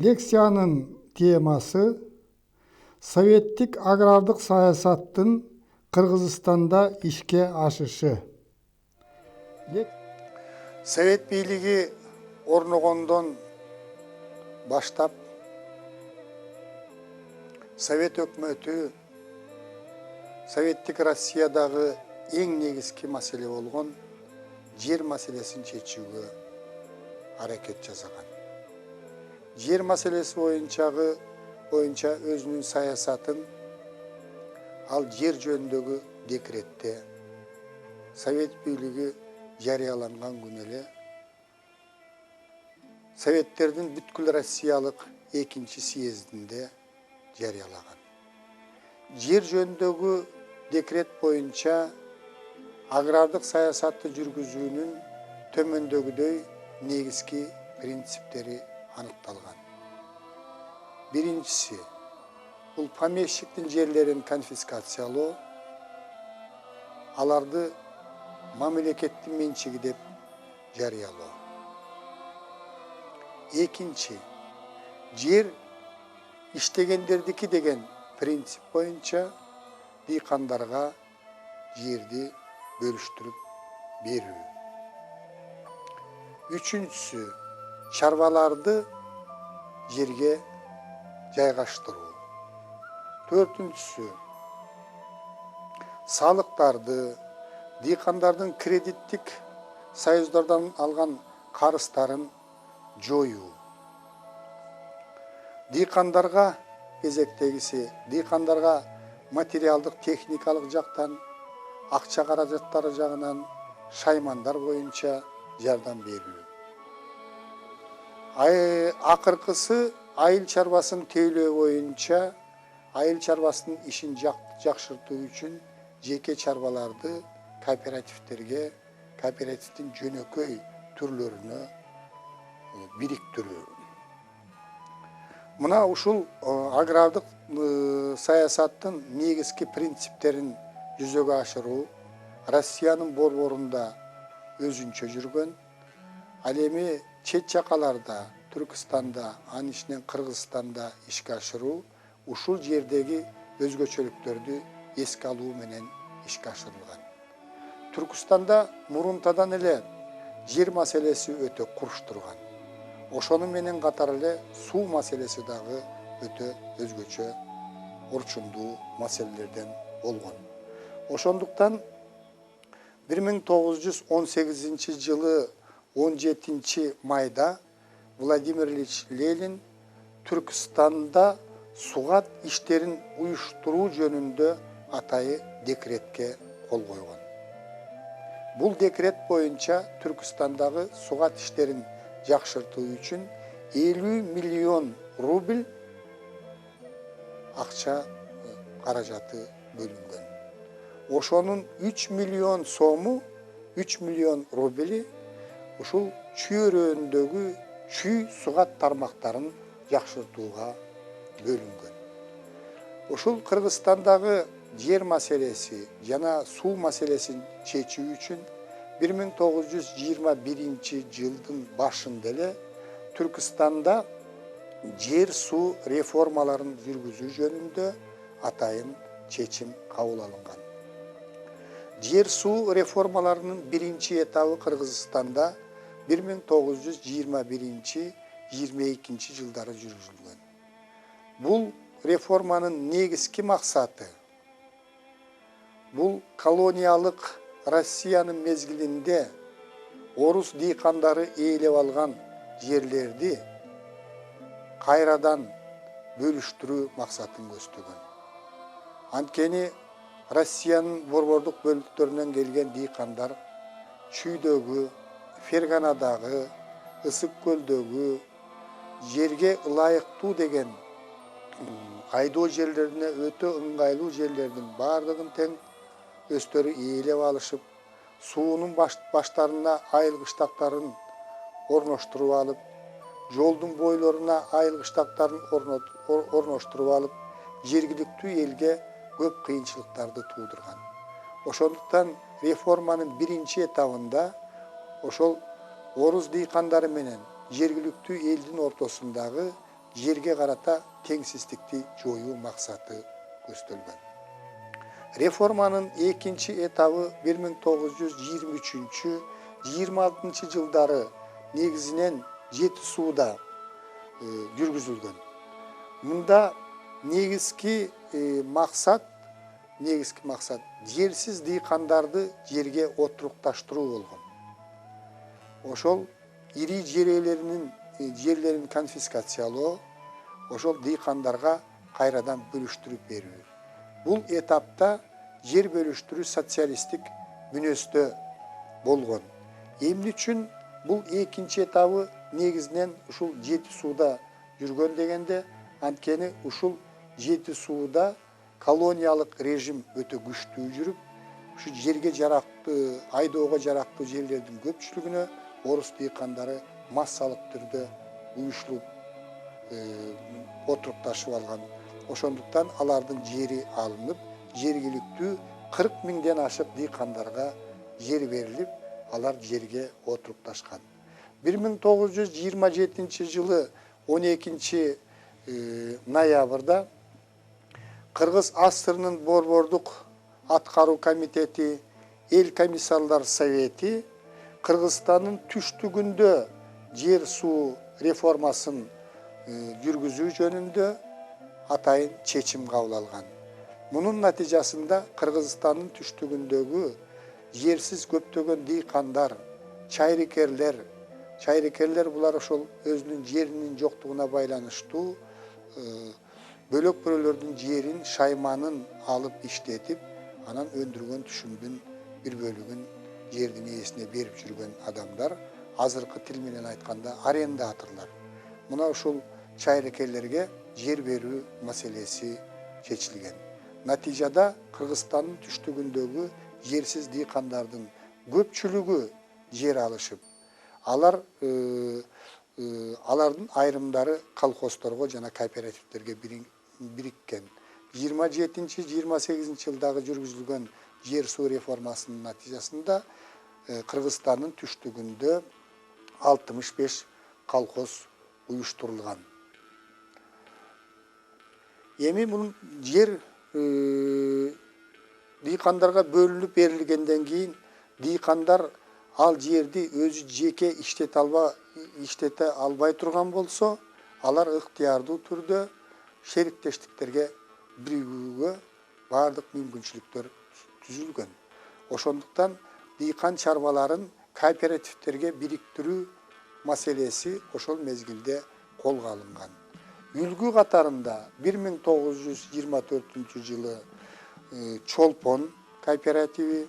Лекциянын темасы советтик агрардык саясаттын Кыргызстанда ишке ашышы. Совет бийлиги орногондон баштап Совет өкмөтү Советтик Россиядагы эң негизги маселе болгон жер маселесин чечүүгө аракет жасаган. Жер маселеси боюнча өзүнүн саясатын ал жер жөнүндөгү декретте Совет бийлиги жарыяланган күнү эле Советтердин бүткүл Россиялык 2-чи съездинде жарыялаган. Жер жөнүндөгү декрет боюнча агрардык саясатты жүргүзүүнүн төмөндөгүдөй негизги принциптери аныкталган. Биринчиси бул помещиктин жерлерин конфискациялоо, аларды мамлекеттин менчиги деп жарыялоо. Экинчи, жер иштегендердики деген принцип боюнча дыйкандарга жерди бөлүштүрүп берүү. Үчүнчүсү, чарбаларды жерге жайгаштыруу. Төртүнчүсү, салыктарды, дыйкандардын кредиттик союздардан алган карыздарын жоюу. Дыйкандарга кезектегиси, дыйкандарга материалдык техникалык жактан, акча каражаттары жагынан шаймандар боюнча жардам берүү. Акыркысы айыл чарбасын тейлөө боюнча айыл чарбасынын ишин жакшыртуу үчүн жеке чарбаларды кооперативтерге, кооперативдин жөнөкөй түрлөрүнө бириктирүү. Мына ушул агрардык саясаттын негизги принциптерин жүзөгө ашыруу Россиянын борборунда өзүнчө жүргөн. Ал эми чет жакаларда, Түркстанда, анын ичинен Кыргызстанда ишке ашыруу ушул жердеги өзгөчөлүктөрдү эске алуу менен ишке ашырылган. Түркстанда мурунтадан эле жер маселеси өтө курч турган. Ошону менен катар эле суу маселеси дагы өтө өзгөчө орчундуу маселелерден болгон. Ошондуктан 1918 жылы 17 майда Владимир Ильич Ленин Түркстанда сугат иштерин уюштуруу жөнүндө атайы декретке кол койгон. Бул декрет боюнча Түркстандагы сугат иштерин жакшыртуу үчүн 50 миллион рубль акча каражаты бөлүнгөн. Ошонун 3 миллион сому, 3 миллион рубли ушул чөйрөндөгү чүй сугат тармактарын жакшыртууга бөлүнгөн. Ушул Кыргызстандагы жер маселеси жана суу маселесин чечүү үчүн 1921 жылдын башында эле Түркстанда жер суу реформаларын жүргүзүү жөнүндө атайын чечим кабыл алынган. Жер суу реформаларынын биринчи этабы Кыргызстанда 1921-22 жылдары жүргүзүлгөн. Бул реформанын негизги максаты бул колониялык Россиянын мезгилинде орус дыйкандары ээлеп алган жерлерди кайрадан бөлүштүрүү максатын көздөгөн. Анткени Россиянын борбордук бөлүктөрүнөн келген дыйкандар Чүйдөгү, Ферганадагы, Ысык көлдөгү жерге ылайыктуу деген айдоо жерлерине өтө ыңгайлуу жерлердин бардыгын тең өздөрү ээлеп алышып, суунун баштарына айыл кыштактарын орноштуруп алып, жолдун бойлоруна айыл кыштактарын орноштуруп алып, жергиликтүү элге көп кыйынчылыктарды туудурган. Ошондуктан реформанын биринчи этабында ошол орус дыйкандары менен жергиликтүү элдин ортосундагы жерге карата теңсиздикти жоюу максаты көздөлгөн. Реформанын экинчи этабы 1923-26 жылдары негизинен Жети сууда жүргүзүлгөн. Мында негизги максат жерсиз дыйкандарды жерге отурукташтыруу болгон. Ошол ири жерлерин конфискациялоо, ошол дыйкандарга кайрадан бөлүштүрүп берүү. Бул этапта жер бөлүштүрүү социалисттик мүнөздө болгон. Эмне үчүн бул экинчи этабы негизинен ушул Жети сууда жүргөн дегенде, анткени ушул Жети сууда колониялык режим өтө күчтүү жүрүп, ушу жерге жарактуу, айдоого жарактуу жерлердин көпчүлүгүнө орус дыйкандары массалык түрдө уюшулуп отурукташып алган. Ошондуктан алардын жери алынып, жергиликтүү 40 миңден ашык дыйкандарга жер берилип, алар жерге отурукташкан. 1927 жылы 12 ноябрда Кыргыз АССРнын Борбордук аткаруу комитети, Эл комиссарлар совети Кыргызстандын түштүгүндө жер суу реформасын жүргүзүү жөнүндө атайын чечим кабыл алган. Мунун натыйжасында Кыргызстандын түштүгүндөгү жерсиз көптөгөн дыйкандар, чайрекерлер булар ошол өзүнүн жеринин жоктугуна байланыштуу бөлөк-бөлөлөрдүн жерин, шайманын алып иштетип, анан өндүргөн түшүмдүн бир бөлүгүн жердин ээсине берип жүргөн адамдар, азыркы тил менен айтканда арендаторлор. Мына ушул чайрекерлерге жер берүү маселеси чечилген. Натыйжада Кыргызстандын түштүгүндөгү жерсиз дыйкандардын көпчүлүгү жер алышып, алардын айрымдары колхоздорго жана кооперативдерге бириккен. 27-28 жылдагы жүргүзүлгөн жер суу реформасынын натыйжасында Кыргызстандын түштүгүндө 65 колхоз уюштурулган. Эми бул жер дыйкандарга бөлүнүп берилгенден кийин дыйкандар ал жерди өзү жеке иштете албай турган болсо, алар ыктыярдуу түрдө шериктештиктерге биригүүгө бардык мүмкүнчүлүктөр түзүлгөн. Ошондуктан дыйкан чарбаларын кооперативдерге бириктирүү маселеси ошол мезгилде колго алынган. Үлгү катарында 1924 жылы Чолпон кооперативи,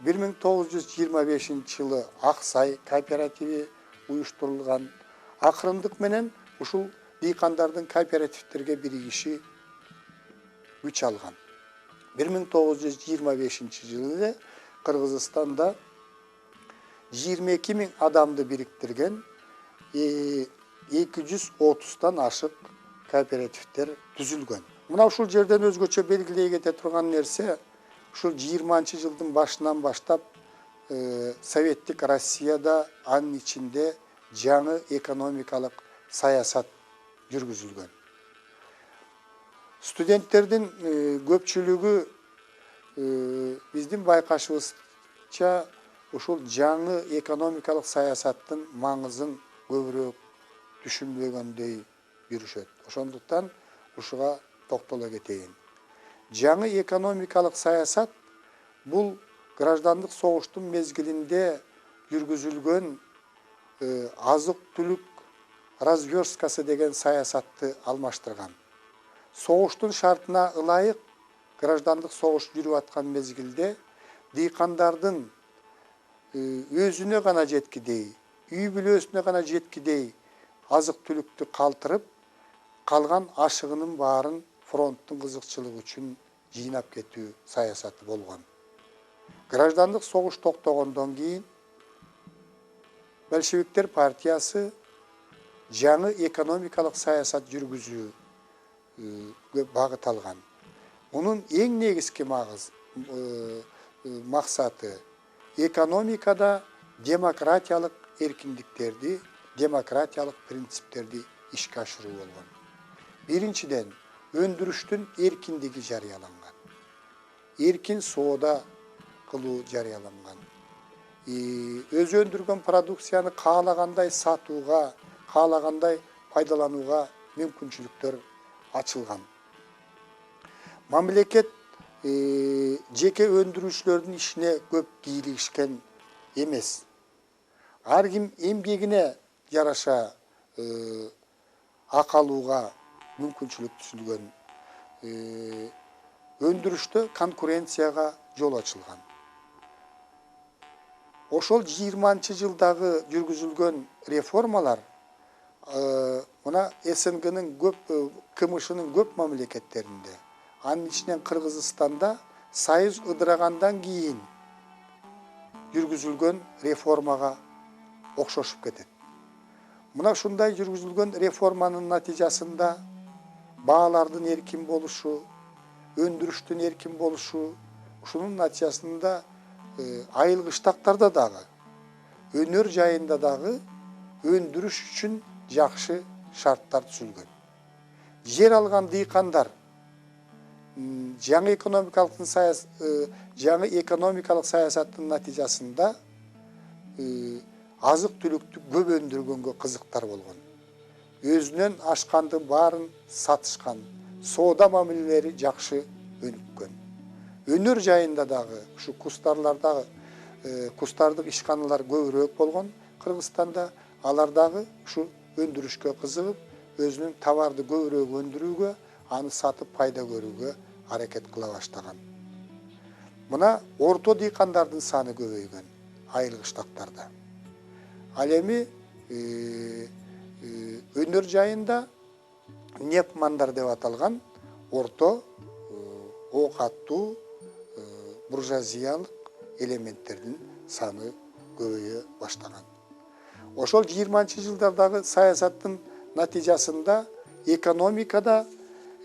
1925 жылы Аксай кооперативи уюштурулган. Акырындык менен ушул дыйкандардын кооперативдерге биригиши күч алган. 1925 жылы Кыргызстанда 22 миң адамды бириктирген 230-тан ашык кооперативдер түзүлгөн. Мына ушул жерден өзгөчө белгилей кете турган нерсе, ушул 20 жылдын башынан баштап Советтик Россияда анын ичинде жаңы экономикалык саясат жүргүзүлгөн. Студенттердин көпчүлүгү биздин байкашыбызча ушул жаңы экономикалык саясаттын маңызын көбүрөөк түшүнбөгөндөй жүрүшөт. Ошондуктан ушуга токтоло кетейин. Жаңы экономикалык саясат бул граждандык согуштун мезгилинде жүргүзүлгөн азык-түлүк разверсткасы деген саясатты алмаштырган. Согуштун шартына ылайык граждандык согуш жүрүп аткан мезгилде дыйкандардын өзүнө гана жеткидей, үй бүлөсүнө гана жеткидей азык-түлүктү калтырып, калган ашыгынын баарын фронттун кызыкчылыгы үчүн жыйнап кетүү саясаты болгон. Граждандык согуш токтогондон кийин Большевиктер партиясы жаңы экономикалык саясат жүргүзүүгө багыт алган. Мунун эң негизги максаты экономикада демократиялык эркиндиктерди, демократиялык принциптерди ишке ашыруу болгон. Биринчиден, өндүрүштүн эркиндиги жарыяланган. Эркин соода кылуу жарыяланган. Өз өндүргөн продукцияны каалагандай сатууга, каалагандай пайдаланууга мүмкүнчүлүктөр ачылган. Мамлекет жеке өндүрүүчүлөрдүн ишине көп кийлигишкен эмес. Ар ким эмгегине жараша акы алууга мүмкүнчүлүк түзүлгөн. Өндүрүштө конкуренцияга жол ачылган. Ошол 20-жылдагы жүргүзүлгөн реформалар мына СНГнын көп КМШнын көп мамлекеттеринде, анын ичинен Кыргызстанда Союз ыдырагандан кийин жүргүзүлгөн реформага окшошуп кетет. Мына ушундай жүргүзүлгөн реформанын натыйжасында баалардын эркин болушу, өндүрүштүн эркин болушу, ушунун натыйжасында айыл кыштактарда дагы, өнөр жайында дагы өндүрүш үчүн жакшы шарттар түзүлгөн. Жер алган дыйкандар жаңы экономикалык саясаттын натыйжасында азык түлүктү көп өндүргөнгө кызыктар болгон. Өзүнөн ашкандын баарын сатышкан, соода мамилелери жакшы өнүккөн. Өнөр жайында дагы ушу кустардык ишканалар көбүрөөк болгон Кыргызстанда, алар дагы ушу өндүрүшкө кызыгып, өзүнүн товарды көбүрөөк өндүрүүгө, аны сатып пайда көрүүгө аракет кыла баштаган. Мына орто дыйкандардын саны көбөйгөн айыл кыштактарда. Ал эми өнөр жайында непмандар деп аталган орто ок аттуу буржуазиялык элементтердин саны көбөйө баштаган. Ошол 20-жылдардагы саясаттын натыйжасында экономикада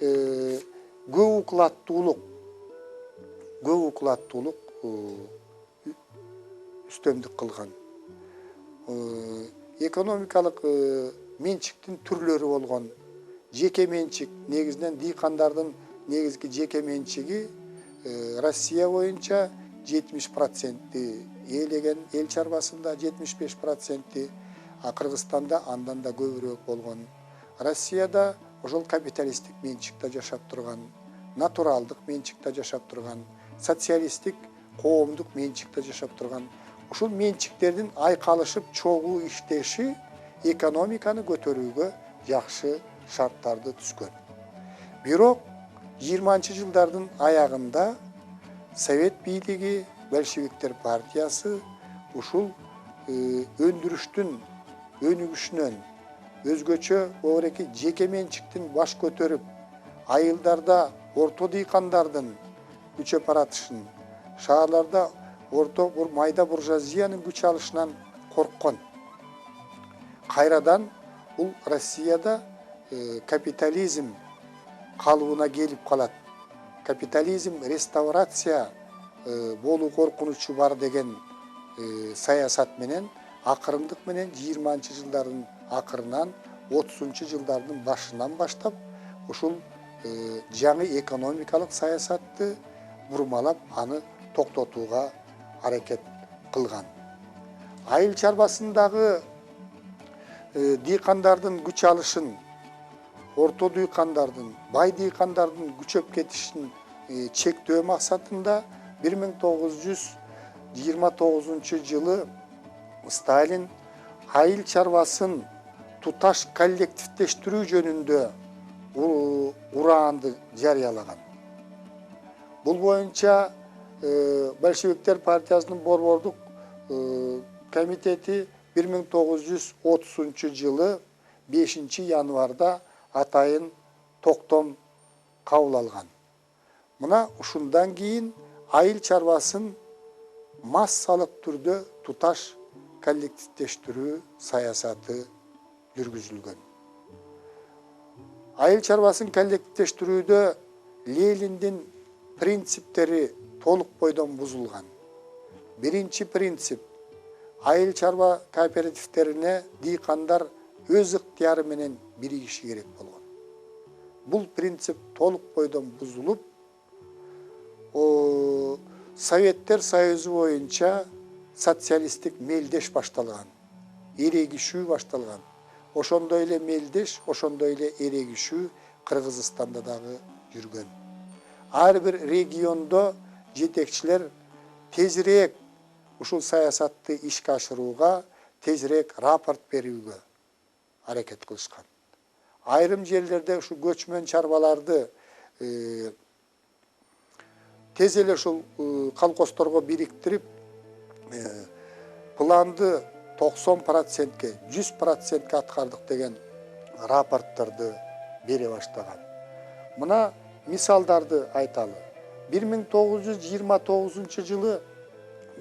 көп уклаттуулук үстөмдүк кылган. Экономикалык менчиктин түрлөрү болгон. Жеке менчик, негизинен дыйкандардын негизги жеке менчиги Россия боюнча 70% ээлеген, эл чарбасында 75%, а Кыргызстанда андан да көбүрөөк болгон. Россияда ошол капиталисттик менчикте жашап турган, натуралдык менчикте жашап турган, социалисттик коомдук менчикте жашап турган. Ушул менчиктердин айкалышып чогуу иштеши экономиканы көтөрүүгө жакшы шарттарды түзгөн. Бирок 20-жылдардын аягында Совет бийлиги, большевиктер партиясы ушул өндүрүштүн өнүгүшүнөн, өзгөчө обереки жеке менчиктин баш көтөрүп, айылдарда орто дыйкандардын күчөп баратышын, шаарларда орто майда буржуазиянын күч алышынан корккон. Кайрадан бул Россияда капитализм калыбына келип калат. Капитализм реставрация болуу коркунучу бар деген саясат менен акырындык менен 20-жылдардын акырынан 30-жылдардын башынан баштап ушул жаңы экономикалык саясатты бурмалап, аны токтотууга аракет кылган. Айыл чарбасындагы дыйкандардын күч алышын, орто дыйкандардын, бай дыйкандардын күчөп кетишин чектөө максатында 1929-жылы Сталин айыл чарбасын туташ коллективдештирүү жөнүндө ураанды жарыялаган. Бул боюнча большевиктер партиясынын борбордук комитети 1930-жылы 5-январда атайын токтом кабыл алган. Мына ушундан кийин айыл чарбасын массалык түрдө туташ коллективдештирүү саясаты жүргүзүлгөн. Айыл чарбасын коллективдештирүүдө Лениндин принциптери толук бойдон бузулган. Биринчи принцип: айыл чарба кооперативтерине дыйкандар өз ыктыяры менен бірігіші керек болған. Бұл принцип толық бойдан бұзылып, Советтер Союзы бойынша социалистік мелдеш башталған, ерегішүү башталған. Ошондой эле мелдеш, ошондой эле ерегішүү Кыргызстанда дагы жүргөн. Ар бир региондо жетекчилер тезирээк ушул саясатты ишке ашырууга, тезирээк рапорт берүүгө аракет кылышкан. Айрым жерлерде ушу көчмөн чарбаларды тез эле ушул колхоздорго бириктирип, планды 90%-ке, 100%-ке аткардык деген рапорттарды бере баштаган. Мына мисалдарды айталы. 1929 жылы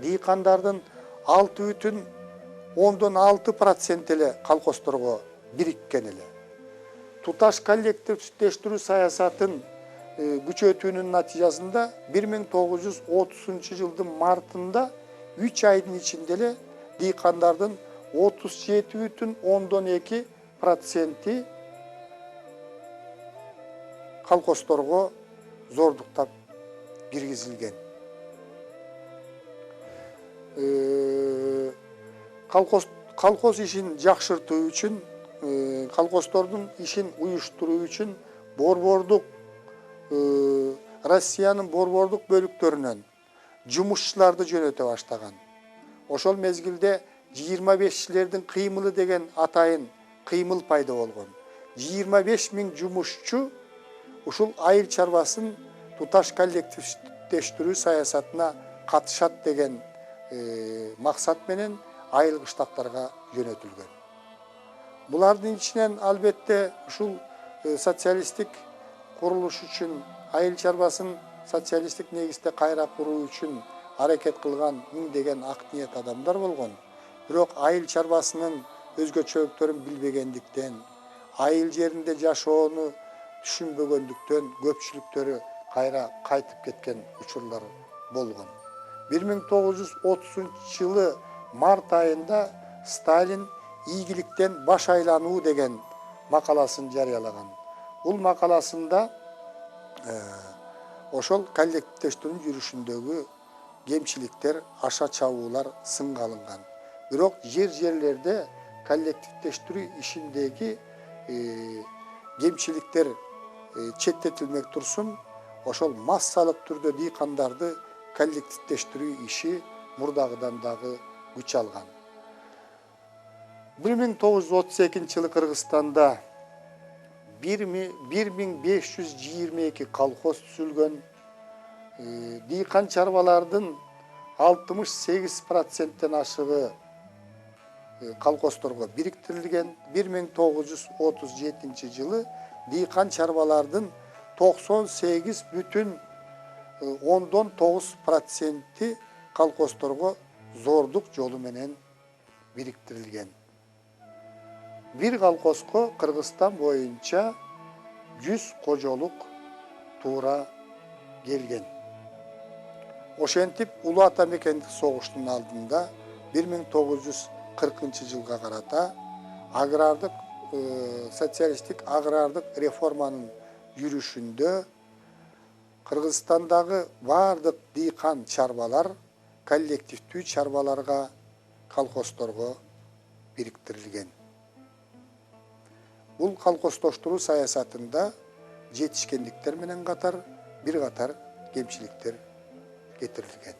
дыйкандардын 6,6% эле колхоздорго бириккен эле. Туташ коллективдештирүү саясатын күчөтүүнүн натыйжасында 1930 жылдын мартында 3 айдын ичинде эле дыйкандардын 37,2% колхоздорго зордуктап киргизилген. Колхоз ишин жакшыртуу үчүн, колхоздордун ишин уюштуруу үчүн борбордук Россиянын борбордук бөлүктөрүнөн жумушчуларды жөнөтө баштаган. Ошол мезгилде 25-чилердин кыймылы деген атайын кыймыл пайда болгон. 25 000 жумушчу ушул айыл чарбасын туташ коллективдештирүү саясатына катышат деген максат менен айыл кыштактарга жөнөтүлгөн. Булардын ичинен албетте ушул социалисттик курулуш үчүн, айыл чарбасын социалисттик негизде кайра куруу үчүн аракет кылган миңдеген ак ниет адамдар болгон. Бирок айыл чарбасынын өзгөчөлүктөрүн билбегендиктен, айыл жеринде жашоону түшүнбөгөндүктөн көпчүлүктөрү кайра кайтып кеткен учурлар болгон. 1930 жылы март айында Сталин ийгиликтен баш айлануу деген макаласын жарыялаган. Бул макаласында ошол коллективдештирүүнүн жүрүшүндөгү кемчиликтер, аша чабуулар сынга алынган. Бирок жерлерде коллективдештирүү ишиндеги кемчиликтер четтетилмек турсун, ошол массалык түрдө дыйкандарды коллективдештирүү иши мурдагыдан дагы күч алган. 1932 жылы Кыргызстанда 1522 колхоз түзүлгөн. Дыйкан чарбалардын 68%-тен ашыгы колхоздорго бириктирилген. 1937 жылы дыйкан чарбалардын 98,9% колхоздорго зордук жолу менен бириктирилген. Bir колхозго Кыргызстан боюнча 100 кожолук туура келген. Ошентип Улуу Ата Мекендик согуштун алдында 1940 жылга карата агрардык социалисттик агрардык реформанын жүрүшүндө Кыргызстандагы бардык дыйкан чарбалар коллективдүү чарбаларга, колхоздорго бириктирилген. Бул колхоздоштуруу саясатында жетишкендиктер менен катар бир катар кемчиликтер кетирилген.